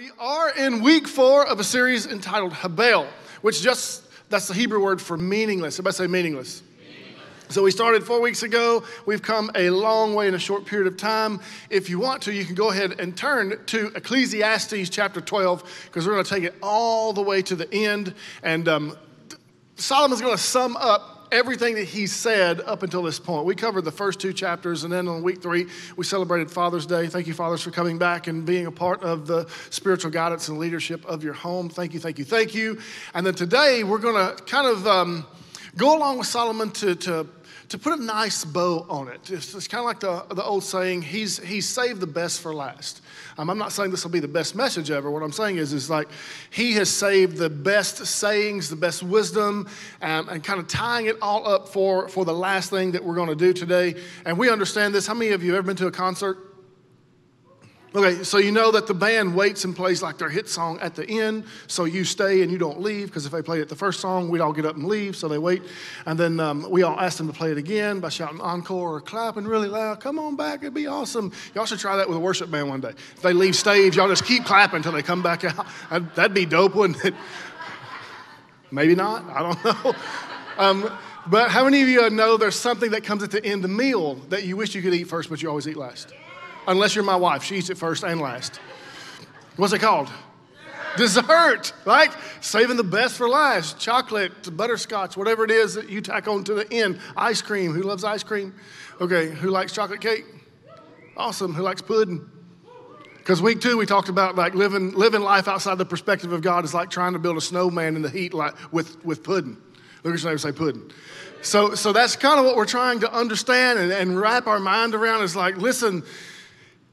We are in week 4 of a series entitled Hebel, which that's the Hebrew word for meaningless. Everybody say meaningless. So we started 4 weeks ago. We've come a long way in a short period of time. If you want to, you can go ahead and turn to Ecclesiastes chapter 12, because we're going to take it all the way to the end. And Solomon's going to sum up everything that he said up until this point. We covered the first 2 chapters, and then on week 3, we celebrated Father's Day. Thank you, fathers, for coming back and being a part of the spiritual guidance and leadership of your home. Thank you, thank you, thank you. And then today, we're going to kind of go along with Solomon to put a nice bow on it. It's kind of like the old saying, he's saved the best for last. I'm not saying this will be the best message ever. What I'm saying is like he has saved the best sayings, the best wisdom, and kind of tying it all up for the last thing that we're going to do today. And we understand this. How many of you have ever been to a concert? Okay, so you know that the band waits and plays like their hit song at the end, so you stay and you don't leave, because if they played it the first song, we'd all get up and leave, so they wait. And then we all ask them to play it again by shouting encore or clapping really loud. Come on back, it'd be awesome. Y'all should try that with a worship band one day. If they leave stage, y'all just keep clapping until they come back out. That'd be dope, wouldn't it? Maybe not, I don't know. But how many of you know there's something that comes at the end of the meal that you wish you could eat first, but you always eat last? Unless you're my wife. She eats it first and last. What's it called? Dessert. Like saving the best for last. Chocolate, butterscotch, whatever it is that you tack on to the end. Ice cream. Who loves ice cream? Okay, who likes chocolate cake? Awesome. Who likes pudding? Because week 2 we talked about like living life outside the perspective of God is like trying to build a snowman in the heat like with pudding. Look at your neighbor, say pudding. So that's kind of what we're trying to understand and wrap our mind around is like, listen,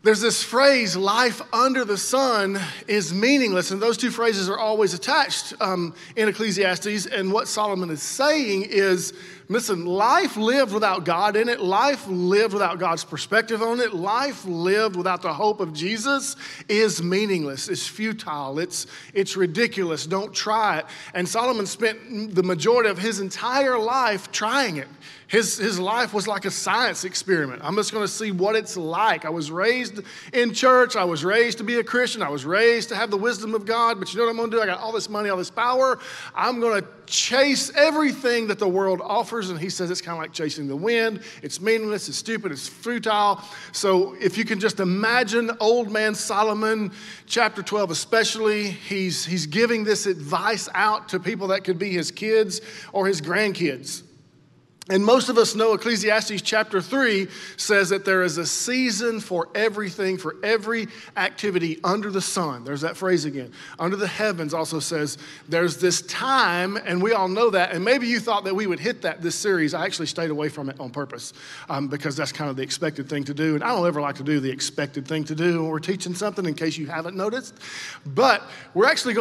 there's this phrase, life under the sun is meaningless. And those 2 phrases are always attached in Ecclesiastes. And what Solomon is saying is, listen, life lived without God in it. Life lived without God's perspective on it. Life lived without the hope of Jesus is meaningless. It's futile. It's ridiculous. Don't try it. And Solomon spent the majority of his entire life trying it. His life was like a science experiment. I'm just going to see what it's like. I was raised in church. I was raised to be a Christian. I was raised to have the wisdom of God. But you know what I'm going to do? I got all this money, all this power. I'm going to chase everything that the world offers. And he says it's kind of like chasing the wind. It's meaningless. It's stupid. It's futile. So if you can just imagine old man Solomon, chapter 12 especially, he's giving this advice out to people that could be his kids or his grandkids. And most of us know Ecclesiastes chapter 3 says that there is a season for everything, for every activity under the sun. There's that phrase again. Under the heavens also says there's this time, and we all know that. And maybe you thought that we would hit that this series. I actually stayed away from it on purpose because that's kind of the expected thing to do. And I don't ever like to do the expected thing to do when we're teaching something, in case you haven't noticed. But we're actually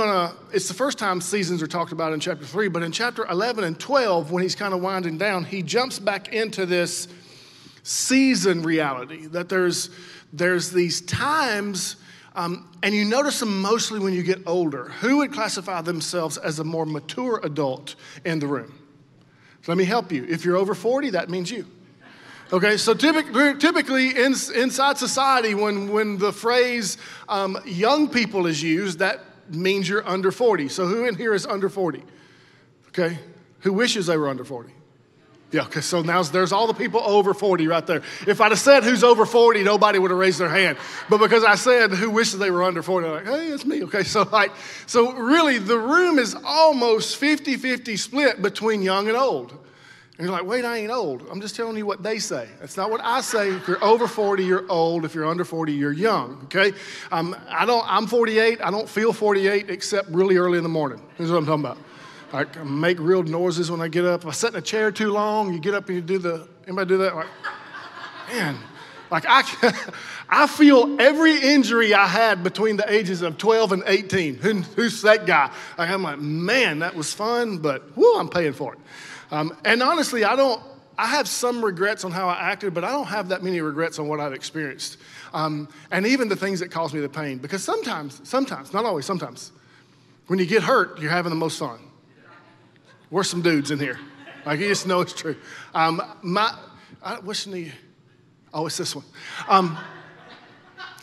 it's the first time seasons are talked about in chapter 3, but in chapter 11 and 12, when he's kind of winding down, he jumps back into this season reality, that there's these times, and you notice them mostly when you get older. Who would classify themselves as a more mature adult in the room? So let me help you. If you're over 40, that means you. Okay, so typically inside society, when the phrase young people is used, that means you're under 40. So who in here is under 40? Okay, who wishes they were under 40? Yeah, okay, so now there's all the people over 40 right there. If I'd have said who's over 40, nobody would have raised their hand. But because I said who wishes they were under 40, they're like, hey, it's me. Okay, so really the room is almost 50-50 split between young and old. And you're like, wait, I ain't old. I'm just telling you what they say. That's not what I say. If you're over 40, you're old. If you're under 40, you're young, okay? I'm 48. I don't feel 48 except really early in the morning. Here's what I'm talking about. I make real noises when I get up. If I sit in a chair too long, you get up and you do anybody do that? Like, man, like I feel every injury I had between the ages of 12 and 18. Who's that guy? Like, I'm like, man, that was fun, but whoo, I'm paying for it. And honestly, I have some regrets on how I acted, but I don't have that many regrets on what I've experienced. And even the things that caused me the pain. Because sometimes, not always, sometimes, when you get hurt, you're having the most fun. We're some dudes in here. Like, you just know it's true. What's the, oh, it's this one.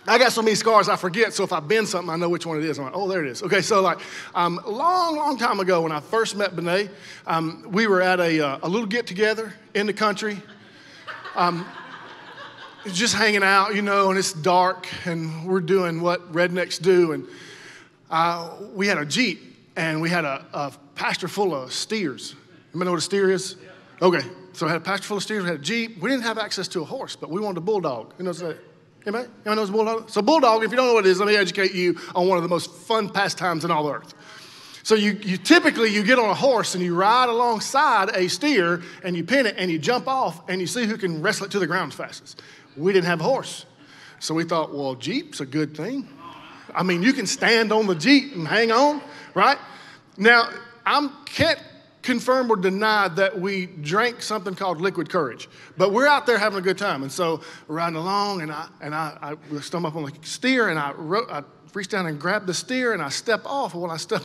I got so many scars I forget, so if I bend something, I know which one it is. I'm like, oh, there it is. Okay, so like long time ago when I first met Benet, we were at a little get-together in the country, just hanging out, and it's dark, and we're doing what rednecks do, and we had a Jeep, and we had a pasture full of steers. Anybody know what a steer is? Okay, so I had a pasture full of steers, we had a Jeep. We didn't have access to a horse, but we wanted a bulldog. You know what I'm saying? Anybody knows bulldog? So bulldog, if you don't know what it is, let me educate you on one of the most fun pastimes in all the earth. So you typically get on a horse and you ride alongside a steer and you pin it and you jump off and you see who can wrestle it to the ground fastest. We didn't have a horse. So we thought, well, Jeep's a good thing. I mean, you can stand on the Jeep and hang on, right? Now, I can't confirm or deny that we drank something called liquid courage, but we're out there having a good time. And so we're riding along, and I stumble up on the steer, and I reach down and grab the steer, and I step off. And when I step,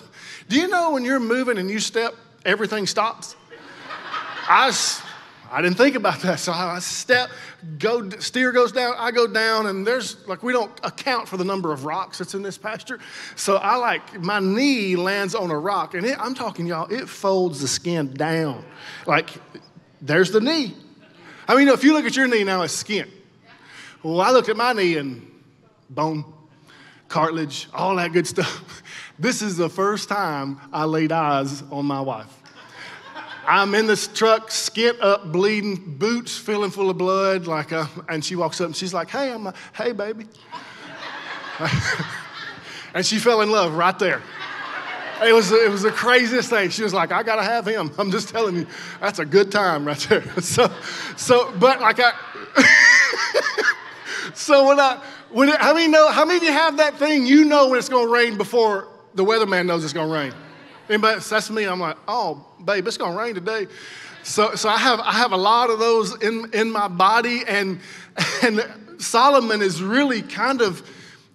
do you know when you're moving and you step, everything stops? I didn't think about that, so I step, steer goes down, I go down, and we don't account for the number of rocks that's in this pasture. So my knee lands on a rock, and I'm talking, y'all, it folds the skin down. Like, there's the knee. I mean, if you look at your knee now, it's skin. Well, I looked at my knee and bone, cartilage, all that good stuff. This is the first time I laid eyes on my wife. I'm in this truck, skint up, bleeding, boots filling full of blood, and she walks up and she's like, hey, hey, baby. And she fell in love right there. It was the craziest thing. She was like, I gotta have him. I'm just telling you, that's a good time right there. So how many of you have that thing, when it's gonna rain before the weatherman knows it's gonna rain? Anybody? That's me. I'm like, oh, babe, it's gonna rain today. So I have a lot of those in my body, and Solomon is really kind of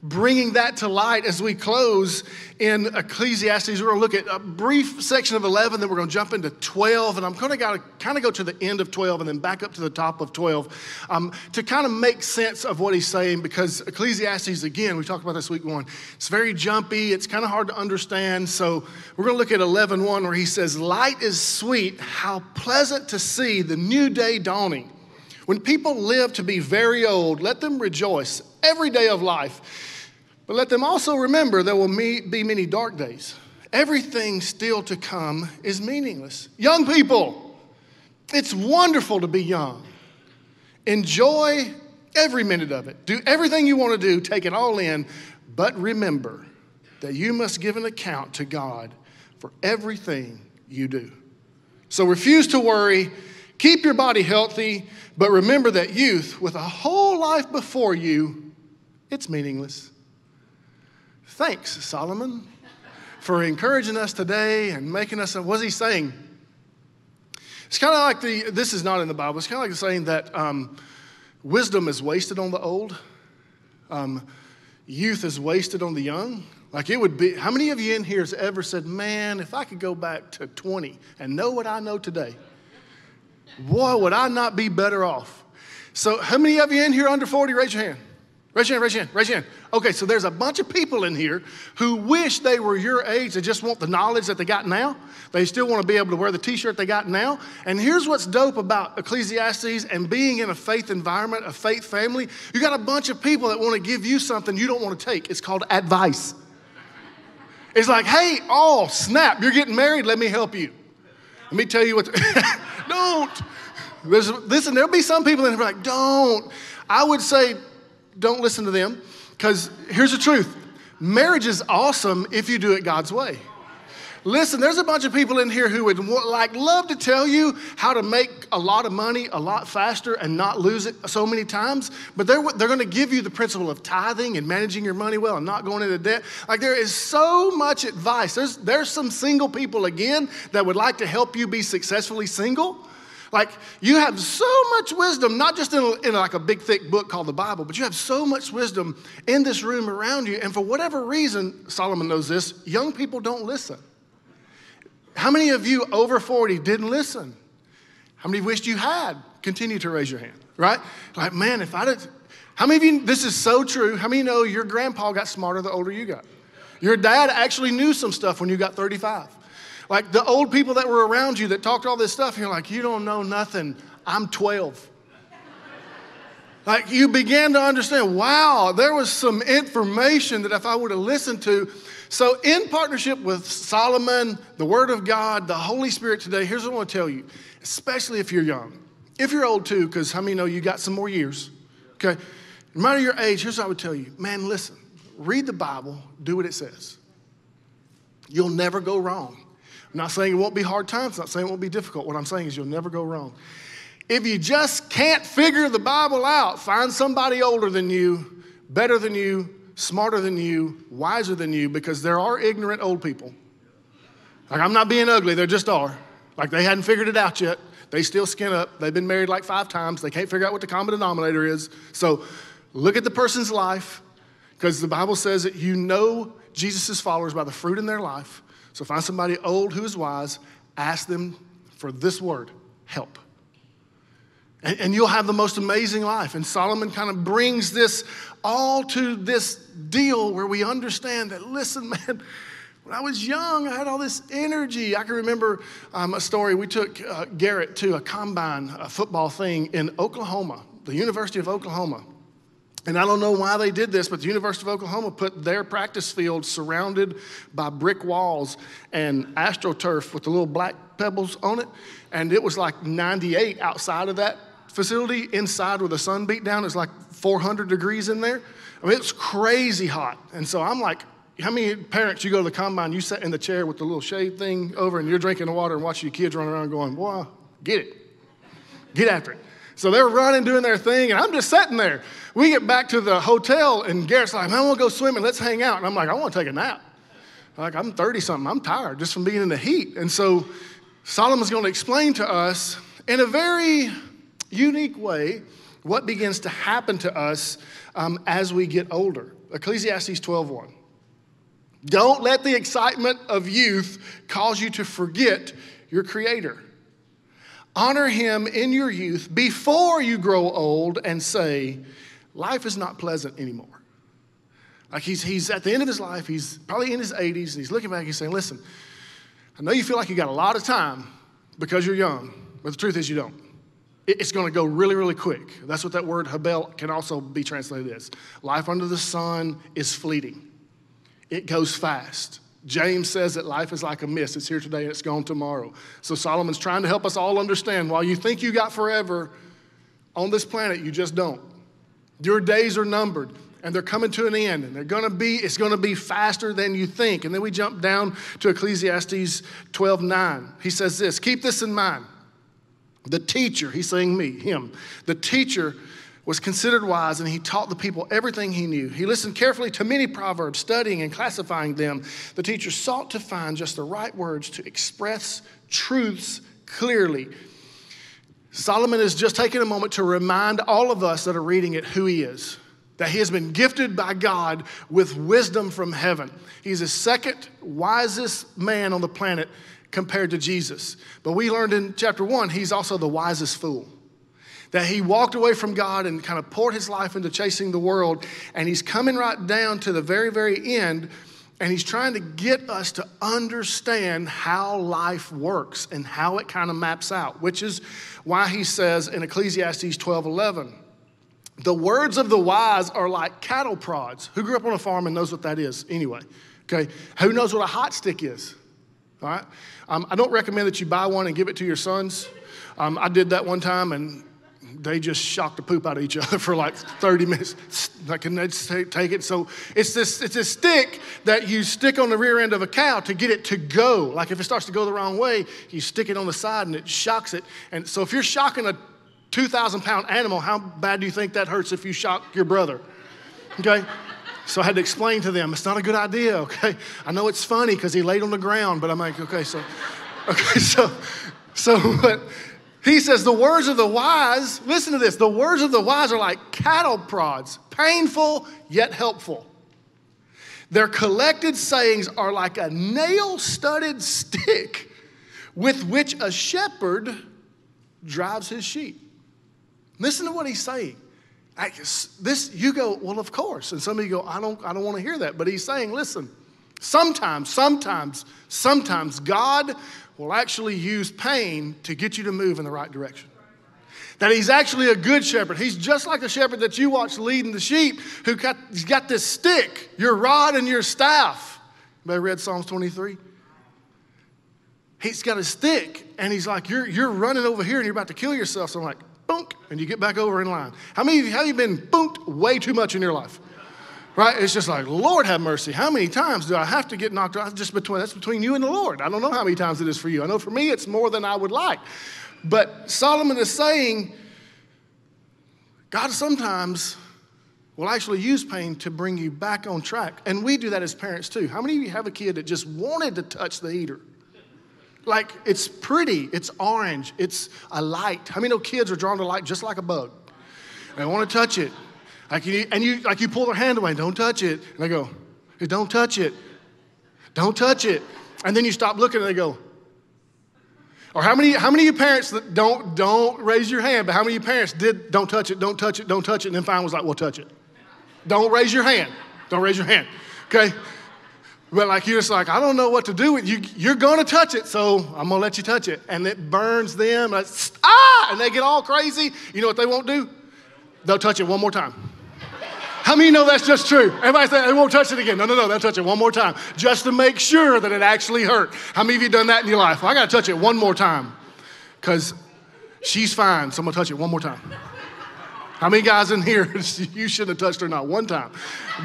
bringing that to light as we close in Ecclesiastes. We're going to look at a brief section of 11, then we're going to jump into 12, and I'm going to kind of go to the end of 12 and then back up to the top of 12 to kind of make sense of what he's saying, because Ecclesiastes, again, we talked about this week one, it's very jumpy, it's kind of hard to understand. So we're going to look at 11:1 where he says, light is sweet, how pleasant to see the new day dawning. When people live to be very old, let them rejoice every day of life. But let them also remember there will be many dark days. Everything still to come is meaningless. Young people, it's wonderful to be young. Enjoy every minute of it. Do everything you want to do, take it all in, but remember that you must give an account to God for everything you do. So refuse to worry, keep your body healthy, but remember that youth, with a whole life before you, it's meaningless. Thanks, Solomon, for encouraging us today and making us, what's he saying? It's kind of like this is not in the Bible, it's kind of like the saying that wisdom is wasted on the old, youth is wasted on the young. Like it would be, how many of you in here has ever said, man, if I could go back to 20 and know what I know today, boy, would I not be better off? So how many of you in here under 40, raise your hand. Raise your hand, raise your hand, raise your hand. Okay, so there's a bunch of people in here who wish they were your age. They just want the knowledge that they got now. They still want to be able to wear the t-shirt they got now. And here's what's dope about Ecclesiastes and being in a faith environment, a faith family. You got a bunch of people that want to give you something you don't want to take. It's called advice. It's like, hey, oh, snap, you're getting married, let me help you. Let me tell you what, don't. Listen, there'll be some people that are like, don't. I would say, don't listen to them, because here's the truth. Marriage is awesome if you do it God's way. Listen, there's a bunch of people in here who would love to tell you how to make a lot of money a lot faster and not lose it so many times, but they're going to give you the principle of tithing and managing your money well and not going into debt. Like there is so much advice. There's some single people, again, that would like to help you be successfully single. Like you have so much wisdom, not just in like a big thick book called the Bible, but you have so much wisdom in this room around you. And for whatever reason, Solomon knows this, young people don't listen. How many of you over 40 didn't listen? How many wished you had? Continue to raise your hand, right? Like, man, if I did, How many of you, this is so true, how many know your grandpa got smarter the older you got? Your dad actually knew some stuff when you got 35. Like the old people that were around you that talked all this stuff, you're like, you don't know nothing. I'm 12. Like you began to understand, wow, there was some information that if I would have listened to. So in partnership with Solomon, the Word of God, the Holy Spirit today, here's what I want to tell you, especially if you're young. If you're old too, because how many know you got some more years, okay? No matter your age, here's what I would tell you. Man, listen, read the Bible, do what it says. You'll never go wrong. I'm not saying it won't be hard times, I'm not saying it won't be difficult. What I'm saying is you'll never go wrong. If you just can't figure the Bible out, find somebody older than you, better than you, smarter than you, wiser than you, because there are ignorant old people. Like, I'm not being ugly, there just are. Like, they hadn't figured it out yet. They still skin up. They've been married like 5 times. They can't figure out what the common denominator is. So look at the person's life, because the Bible says that you know Jesus' followers by the fruit in their life. So find somebody old who is wise, ask them for this word, help. And you'll have the most amazing life. And Solomon kind of brings this all to this deal where we understand that, listen, man, when I was young, I had all this energy. I can remember a story. We took Garrett to a combine, a football thing in Oklahoma, the University of Oklahoma. And I don't know why they did this, but the University of Oklahoma put their practice field surrounded by brick walls and AstroTurf with the little black pebbles on it. And it was like 98 outside of that facility. Inside where the sun beat down, it's like 400 degrees in there. I mean, it's crazy hot. And so I'm like, how many parents, you go to the combine, you sit in the chair with the little shade thing over and you're drinking the water and watching your kids run around going, boy, get it. Get after it. So they're running, doing their thing, and I'm just sitting there. We get back to the hotel, and Garrett's like, man, I want to go swimming. Let's hang out. And I'm like, I want to take a nap. Like, I'm 30-something. I'm tired just from being in the heat. And so Solomon's going to explain to us in a very unique way what begins to happen to us as we get older. Ecclesiastes 12:1. Don't let the excitement of youth cause you to forget your Creator. Honor him in your youth before you grow old and say, life is not pleasant anymore. Like he's at the end of his life, he's probably in his 80s, and he's looking back and saying, listen, I know you feel like you got a lot of time because you're young, but the truth is you don't. It's going to go really, really quick. That's what that word Hebel can also be translated as. Life under the sun is fleeting. It goes fast. James says that life is like a mist. It's here today and it's gone tomorrow. So Solomon's trying to help us all understand, while you think you got forever on this planet, you just don't. Your days are numbered and they're coming to an end, and it's going to be faster than you think. And then we jump down to Ecclesiastes 12:9. He says this, keep this in mind. The teacher, he's saying me, him, the teacher was considered wise, and he taught the people everything he knew. He listened carefully to many proverbs, studying and classifying them. The teacher sought to find just the right words to express truths clearly. Solomon is just taking a moment to remind all of us that are reading it who he is, that he has been gifted by God with wisdom from heaven. He's the second wisest man on the planet compared to Jesus. But we learned in chapter 1, he's also the wisest fool. That he walked away from God and kind of poured his life into chasing the world. And he's coming right down to the very, very end. And he's trying to get us to understand how life works and how it kind of maps out. Which is why he says in Ecclesiastes 12:11, the words of the wise are like cattle prods. Who grew up on a farm and knows what that is anyway? Okay, who knows what a hot stick is? All right, I don't recommend that you buy one and give it to your sons. I did that one time, and they just shocked the poop out of each other for like 30 minutes. Like, and they'd take it. So it's this stick that you stick on the rear end of a cow to get it to go. Like if it starts to go the wrong way, you stick it on the side and it shocks it. And so if you're shocking a 2,000-pound animal, how bad do you think that hurts if you shock your brother? Okay? So I had to explain to them, it's not a good idea, okay? I know it's funny because he laid on the ground, but I'm like, so but he says the words of the wise, listen to this, the words of the wise are like cattle prods, painful yet helpful. Their collected sayings are like a nail-studded stick with which a shepherd drives his sheep. Listen to what he's saying. You go, well, of course. And some of you go, I don't want to hear that. But he's saying, listen, sometimes God will actually use pain to get you to move in the right direction. That he's actually a good shepherd. He's just like the shepherd that you watch leading the sheep, he's got this stick, your rod and your staff. Anybody read Psalms 23? He's got a stick, and he's like, you're running over here, and you're about to kill yourself. So I'm like, boonk, and you get back over in line. How many of you have been boonked way too much in your life? Right? It's just like, Lord have mercy. How many times do I have to get knocked out? That's between you and the Lord. I don't know how many times it is for you. I know for me, it's more than I would like. But Solomon is saying, God sometimes will actually use pain to bring you back on track. And we do that as parents too. How many of you have a kid that just wanted to touch the heater? Like, it's pretty, it's orange, it's a light. How many know kids are drawn to light just like a bug? They want to touch it. You pull their hand away, don't touch it. And they go, hey, don't touch it. Don't touch it. And then you stop looking and they go. Or how many of you parents that don't raise your hand, but how many of you parents did don't touch it, don't touch it, don't touch it, and then finally was like, well, touch it. Don't raise your hand. Don't raise your hand. Okay? But like you're just like, I don't know what to do with you. You're going to touch it, so I'm going to let you touch it. And it burns them. And they get all crazy. You know what they won't do? They'll touch it one more time. How many know that's just true? Everybody say, they won't touch it again. No, they'll touch it one more time just to make sure that it actually hurt. How many of you done that in your life? Well, I got to touch it one more time because she's fine, so I'm going to touch it one more time. How many guys in here, you shouldn't have touched her not one time.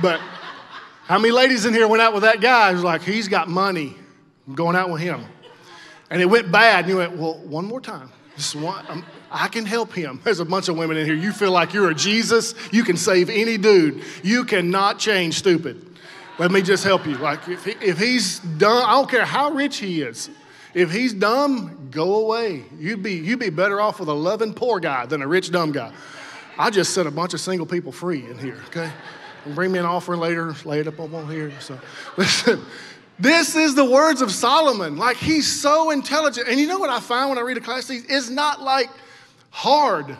But how many ladies in here went out with that guy who's like, he's got money, I'm going out with him. And it went bad, and you went, well, one more time. Just one, I can help him. There's a bunch of women in here. You feel like you're a Jesus. You can save any dude. You cannot change stupid. Let me just help you. Like if he's dumb, I don't care how rich he is. If he's dumb, go away. You'd be better off with a loving poor guy than a rich dumb guy. I just set a bunch of single people free in here. Okay, and bring me an offering later. Lay it up on here. So listen. This is the words of Solomon. Like, he's so intelligent. And you know what I find when I read Ecclesiastes? It's not like hard.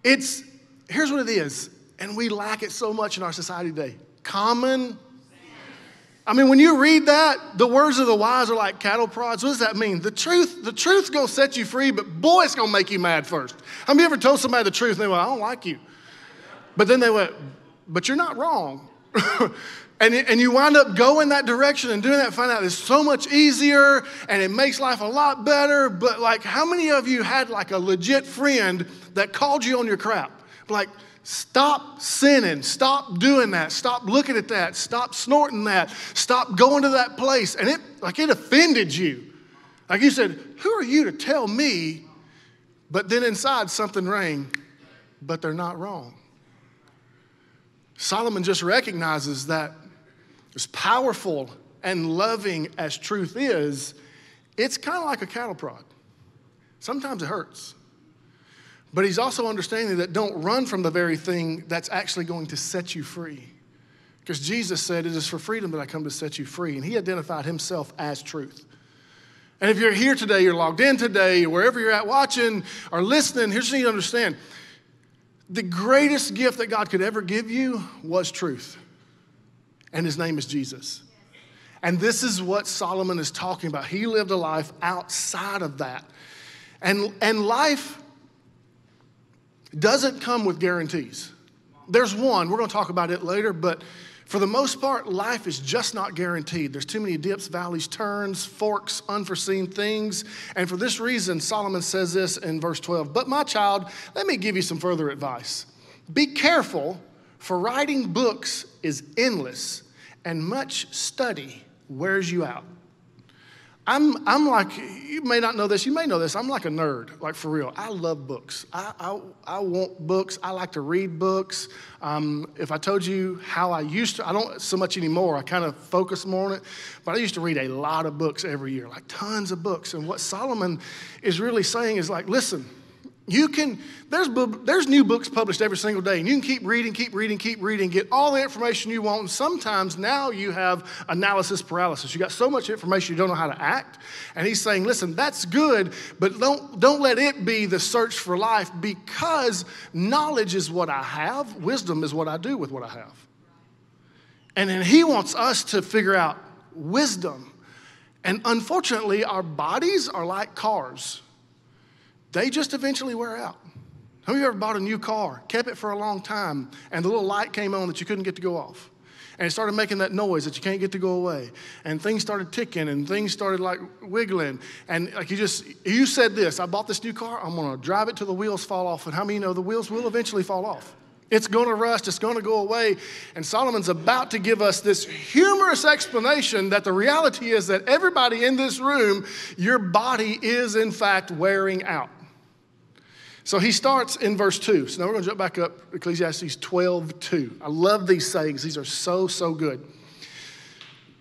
Here's what it is. And we lack it so much in our society today. Common. I mean, when you read that, the words of the wise are like cattle prods. What does that mean? The truth's going to set you free, but boy, it's going to make you mad first. Have you ever told somebody the truth and they went, I don't like you. But then they went, but you're not wrong. And you wind up going that direction and doing that, find out it's so much easier and it makes life a lot better. But like, how many of you had like a legit friend that called you on your crap? Like, stop sinning, stop doing that, stop looking at that, stop snorting that, stop going to that place. And it offended you. Like you said, who are you to tell me? But then inside something rang, but they're not wrong. Solomon just recognizes that as powerful and loving as truth is, it's kind of like a cattle prod. Sometimes it hurts. But he's also understanding that don't run from the very thing that's actually going to set you free. Because Jesus said, it is for freedom that I come to set you free. And he identified himself as truth. And if you're here today, you're logged in today, wherever you're at watching or listening, here's what you need to understand. The greatest gift that God could ever give you was truth. And his name is Jesus. And this is what Solomon is talking about. He lived a life outside of that. And life doesn't come with guarantees. There's one, we're going to talk about it later, but for the most part, life is just not guaranteed. There's too many dips, valleys, turns, forks, unforeseen things. And for this reason, Solomon says this in verse 12, but my child, let me give you some further advice. Be careful, for writing books is endless, and much study wears you out. I'm like, you may not know this, you may know this, I'm like a nerd, like for real. I love books. I want books. I like to read books. If I told you how I used to, I don't so much anymore, I kind of focus more on it, but I used to read a lot of books every year, like tons of books. And what Solomon is really saying is like, listen, There's new books published every single day, and you can keep reading, get all the information you want, and sometimes now you have analysis paralysis. You got so much information you don't know how to act, and he's saying, listen, that's good, but don't let it be the search for life, because knowledge is what I have, wisdom is what I do with what I have. And then he wants us to figure out wisdom, and unfortunately, our bodies are like cars. They just eventually wear out. Have you ever bought a new car, kept it for a long time, and the little light came on that you couldn't get to go off? And it started making that noise that you can't get to go away. And things started ticking, and things started like wiggling. And like you said this, I bought this new car, I'm gonna drive it till the wheels fall off. And how many know the wheels will eventually fall off? It's gonna rust, it's gonna go away. And Solomon's about to give us this humorous explanation that the reality is that everybody in this room, your body is in fact wearing out. So he starts in verse 2. So now we're going to jump back up, Ecclesiastes 12:2. I love these sayings. These are so, so good.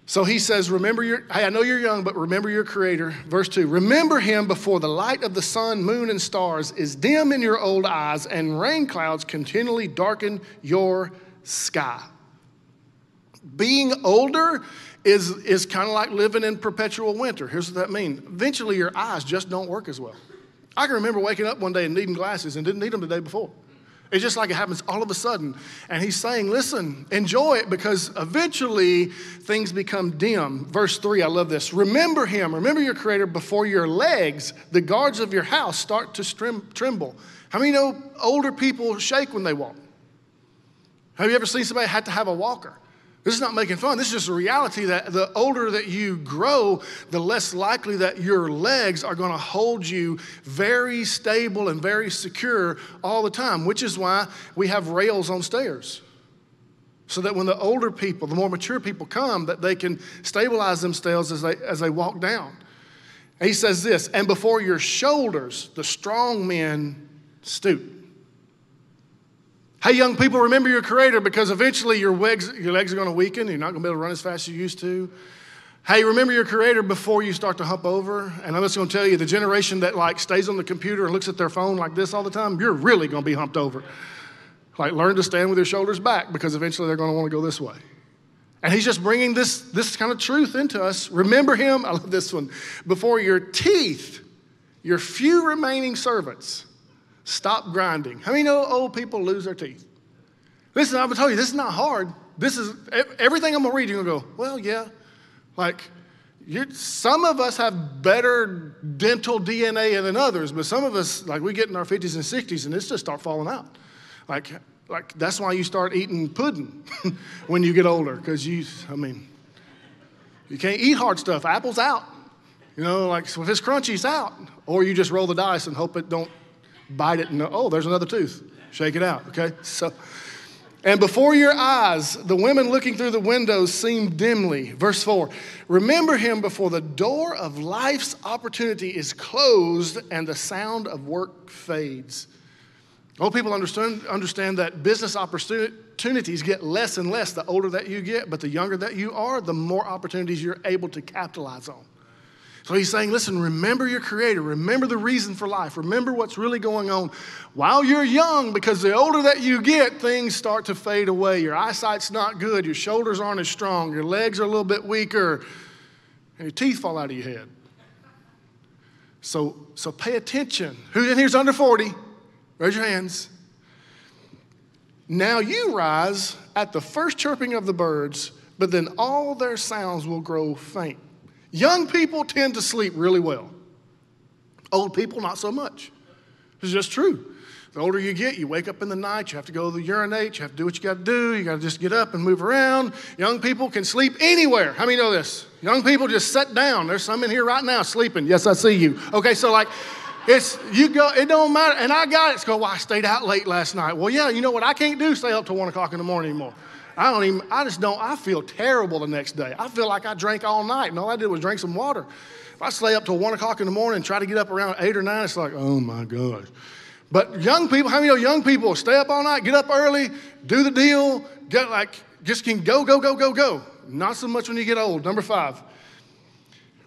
So he says, hey, I know you're young, but remember your Creator. Verse 2, remember him before the light of the sun, moon, and stars is dim in your old eyes, and rain clouds continually darken your sky. Being older is kind of like living in perpetual winter. Here's what that means. Eventually, your eyes just don't work as well. I can remember waking up one day and needing glasses and didn't need them the day before. It's just like it happens all of a sudden. And he's saying, listen, enjoy it, because eventually things become dim. Verse 3, I love this. Remember him, remember your Creator before your legs, the guards of your house, start to tremble. How many know older people shake when they walk? Have you ever seen somebody had to have a walker? This is not making fun. This is just a reality that the older that you grow, the less likely that your legs are going to hold you very stable and very secure all the time, which is why we have rails on stairs. So that when the older people, the more mature people come, that they can stabilize themselves as they walk down. And he says this, and before your shoulders, the strong men stoop. Hey, young people, remember your Creator, because eventually your legs are going to weaken. You're not going to be able to run as fast as you used to. Hey, remember your Creator before you start to hump over. And I'm just going to tell you, the generation that stays on the computer and looks at their phone like this all the time, you're really going to be humped over. Learn to stand with your shoulders back, because eventually they're going to want to go this way. And he's just bringing this kind of truth into us. Remember him, I love this one, before your teeth, your few remaining servants, stop grinding. How many know old people lose their teeth? Listen, I'm going to tell you, this is not hard. This is, everything I'm going to read, you're going to go, well, yeah. Some of us have better dental DNA than others, but some of us, we get in our 50s and 60s, and it's just start falling out. That's why you start eating pudding when you get older, because you can't eat hard stuff. Apple's out. So if it's crunchy, it's out. Or you just roll the dice and hope it don't bite it and there's another tooth. Shake it out, okay? And before your eyes, the women looking through the windows seem dimly. Verse 4, remember him before the door of life's opportunity is closed and the sound of work fades. Old people understand that business opportunities get less and less the older that you get, but the younger that you are, the more opportunities you're able to capitalize on. So he's saying, listen, remember your Creator. Remember the reason for life. Remember what's really going on while you're young, because the older that you get, things start to fade away. Your eyesight's not good. Your shoulders aren't as strong. Your legs are a little bit weaker. And your teeth fall out of your head. So pay attention. Who in here's under 40? Raise your hands. Now you rise at the first chirping of the birds, but then all their sounds will grow faint. Young people tend to sleep really well. Old people, not so much. It's just true. The older you get, you wake up in the night, you have to go to the urinate, you have to do what you got to do, you got to just get up and move around. Young people can sleep anywhere. How many know this? Young people just sit down. There's some in here right now sleeping. Yes, I see you. Okay, so it don't matter. And I got it. It's I stayed out late last night. Well, yeah, you know what I can't do? Stay up till 1 o'clock in the morning anymore. I feel terrible the next day. I feel like I drank all night, and all I did was drink some water. If I stay up till 1 o'clock in the morning and try to get up around 8 or 9, it's oh my gosh. But young people, how many know young people stay up all night, get up early, do the deal, just can go. Not so much when you get old. Number 5.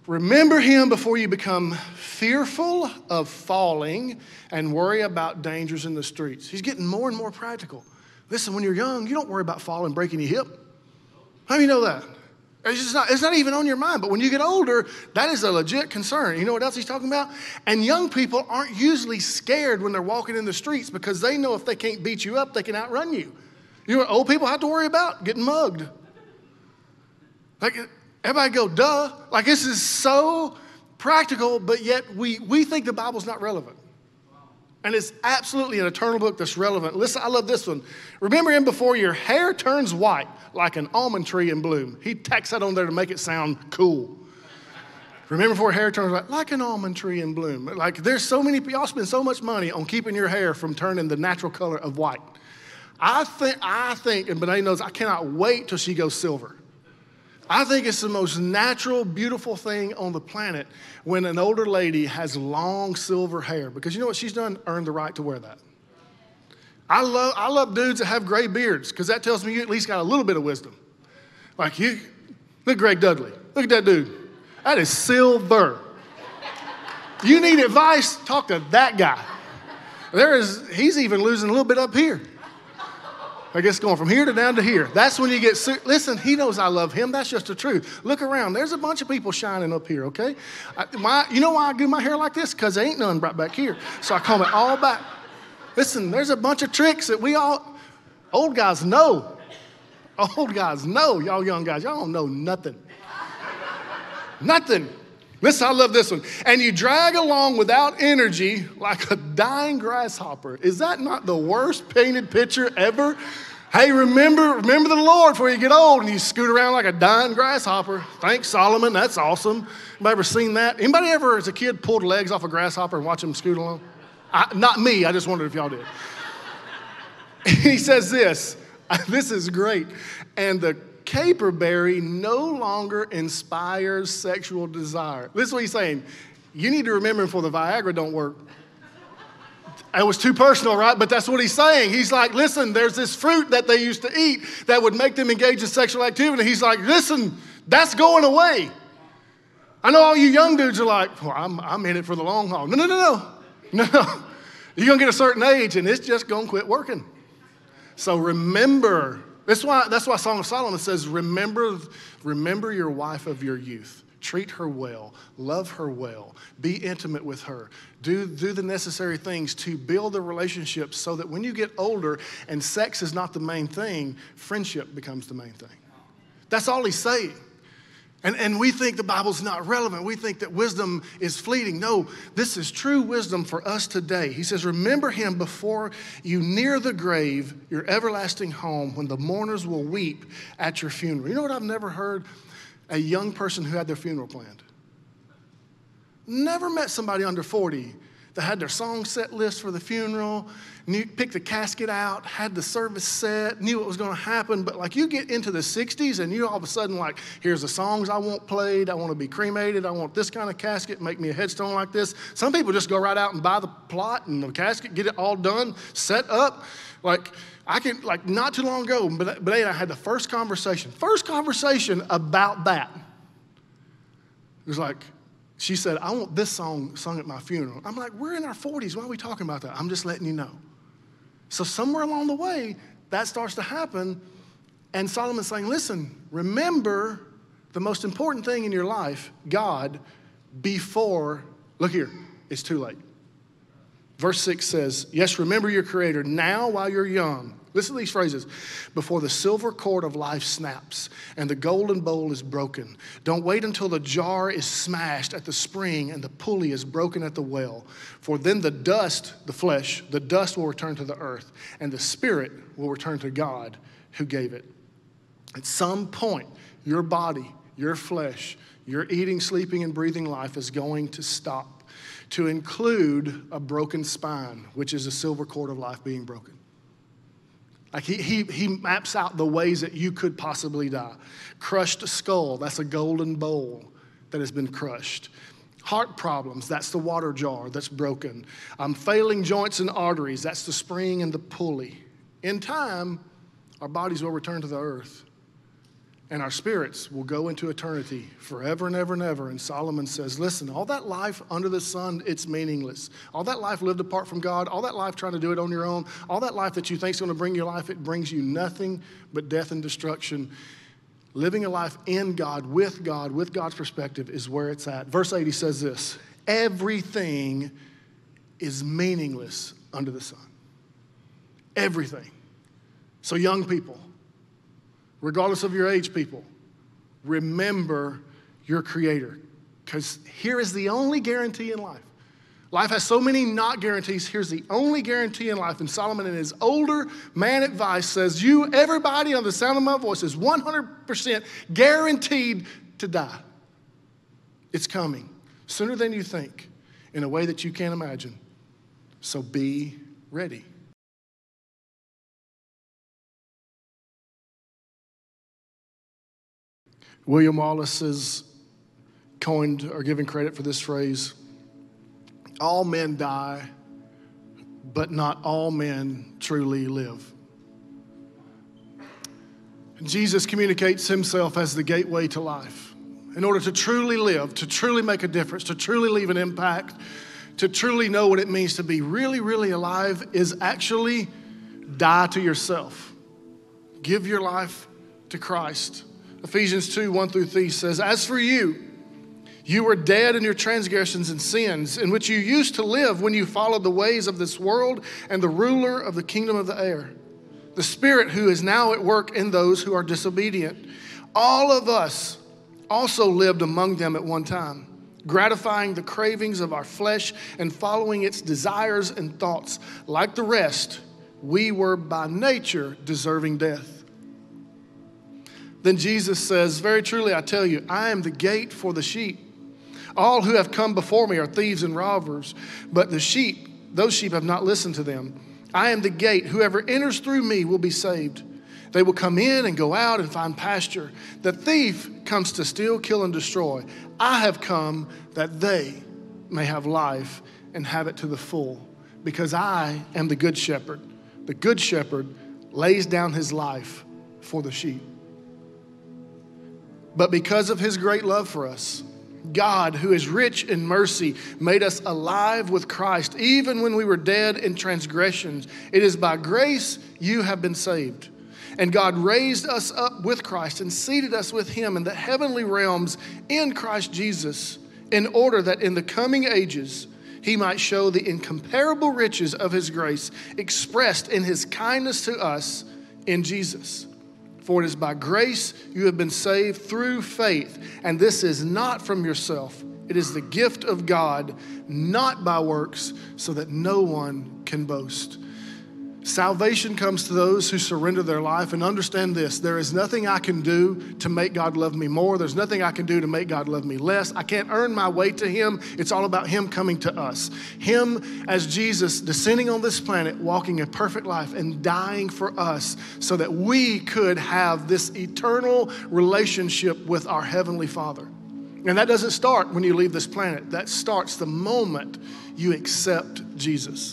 Remember him before you become fearful of falling and worry about dangers in the streets. He's getting more and more practical. Listen, when you're young, you don't worry about falling, breaking your hip. How do you know that? It's not even on your mind. But when you get older, that is a legit concern. You know what else he's talking about? And young people aren't usually scared when they're walking in the streets because they know if they can't beat you up, they can outrun you. You know what old people have to worry about? Getting mugged. Like, everybody go, duh. Like, this is so practical, but yet we think the Bible's not relevant. And it's absolutely an eternal book that's relevant. Listen, I love this one. Remember him before your hair turns white like an almond tree in bloom. He tacks that on there to make it sound cool. Remember before your hair turns white like an almond tree in bloom. Like, there's so many, y'all spend so much money on keeping your hair from turning the natural color of white. I think, and Benet knows, I cannot wait till she goes silver. I think it's the most natural, beautiful thing on the planet when an older lady has long silver hair, because you know what she's done? Earned the right to wear that. I love dudes that have gray beards, because that tells me you at least got a little bit of wisdom. Like you, look at Greg Dudley. Look at that dude. That is silver. You need advice? Talk to that guy. He's even losing a little bit up here. I guess going from here to down to here. That's when you get, listen, he knows I love him. That's just the truth. Look around. There's a bunch of people shining up here, okay? You know why I do my hair like this? Because there ain't none right back here. So I comb it all back. Listen, there's a bunch of tricks that old guys know. Old guys know. Y'all young guys, y'all don't know nothing. Nothing. Listen, I love this one. And you drag along without energy like a dying grasshopper. Is that not the worst painted picture ever? Hey, remember the Lord before you get old and you scoot around like a dying grasshopper. Thanks, Solomon. That's awesome. Anybody ever seen that? Anybody ever, as a kid, pulled legs off a grasshopper and watched him scoot along? Not me. I just wondered if y'all did. He says this. This is great. And the caperberry no longer inspires sexual desire. This is what he's saying. You need to remember before the Viagra don't work. It was too personal, right? But that's what he's saying. He's like, listen, there's this fruit that they used to eat that would make them engage in sexual activity. He's like, listen, that's going away. I know all you young dudes are like, well, I'm in it for the long haul. No. You're going to get a certain age and it's just going to quit working. So remember. That's why Song of Solomon says, remember your wife of your youth. Treat her well. Love her well. Be intimate with her. Do the necessary things to build a relationship so that when you get older and sex is not the main thing, friendship becomes the main thing. That's all he's saying. And we think the Bible's not relevant. We think that wisdom is fleeting. No, this is true wisdom for us today. He says, remember him before you near the grave, your everlasting home, when the mourners will weep at your funeral. You know what I've never heard? A young person who had their funeral planned. Never met somebody under 40 that had their song set list for the funeral, picked the casket out, had the service set, knew what was going to happen. But like you get into the 60s and you all of a sudden like, here's the songs I want played. I want to be cremated. I want this kind of casket. Make me a headstone like this. Some people just go right out and buy the plot and the casket, get it all done, set up. Like not too long ago, but I had the first conversation about that. It was like, she said, I want this song sung at my funeral. I'm like, we're in our 40s. Why are we talking about that? I'm just letting you know. So somewhere along the way, that starts to happen. And Solomon's saying, listen, remember the most important thing in your life, God, before, look here, it's too late. Verse 6 says, yes, remember your Creator now while you're young. Listen to these phrases. Before the silver cord of life snaps and the golden bowl is broken. Don't wait until the jar is smashed at the spring and the pulley is broken at the well. For then the dust, the flesh, the dust will return to the earth and the spirit will return to God who gave it. At some point, your body, your flesh, your eating, sleeping, and breathing life is going to stop, to include a broken spine, which is the silver cord of life being broken. Like he maps out the ways that you could possibly die. Crushed skull, that's a golden bowl that has been crushed. Heart problems, that's the water jar that's broken. Failing joints and arteries, that's the spring and the pulley. In time, our bodies will return to the earth. and our spirits will go into eternity forever and ever and ever. And Solomon says, listen, all that life under the sun, it's meaningless. All that life lived apart from God, all that life trying to do it on your own, all that life that you think is going to bring you life, it brings you nothing but death and destruction. Living a life in God, with God's perspective is where it's at. Verse 80 says this, everything is meaningless under the sun. Everything. So young people, regardless of your age, people, remember your Creator. Because here is the only guarantee in life. Life has so many not guarantees. Here's the only guarantee in life. And Solomon, in his older man advice, says, everybody on the sound of my voice is 100% guaranteed to die. It's coming sooner than you think in a way that you can't imagine. So be ready. William Wallace has coined or given credit for this phrase, all men die, but not all men truly live. Jesus communicates himself as the gateway to life. In order to truly live, to truly make a difference, to truly leave an impact, to truly know what it means to be really, really alive is actually die to yourself. Give your life to Christ. Ephesians 2, 1-3 says, as for you, you were dead in your transgressions and sins, in which you used to live when you followed the ways of this world and the ruler of the kingdom of the air, the spirit who is now at work in those who are disobedient. All of us also lived among them at one time, gratifying the cravings of our flesh and following its desires and thoughts. Like the rest, we were by nature deserving death. Then Jesus says, very truly I tell you, I am the gate for the sheep. All who have come before me are thieves and robbers, but those sheep have not listened to them. I am the gate. Whoever enters through me will be saved. They will come in and go out and find pasture. The thief comes to steal, kill, and destroy. I have come that they may have life and have it to the full, because I am the good shepherd. The good shepherd lays down his life for the sheep. But because of his great love for us, God, who is rich in mercy, made us alive with Christ, even when we were dead in transgressions. It is by grace you have been saved. And God raised us up with Christ and seated us with him in the heavenly realms in Christ Jesus, in order that in the coming ages he might show the incomparable riches of his grace expressed in his kindness to us in Jesus. For it is by grace you have been saved through faith, and this is not from yourself. It is the gift of God, not by works, so that no one can boast. Salvation comes to those who surrender their life, and understand this: there is nothing I can do to make God love me more. There's nothing I can do to make God love me less. I can't earn my way to him. It's all about him coming to us. Him as Jesus descending on this planet, walking a perfect life and dying for us so that we could have this eternal relationship with our Heavenly Father. And that doesn't start when you leave this planet. That starts the moment you accept Jesus.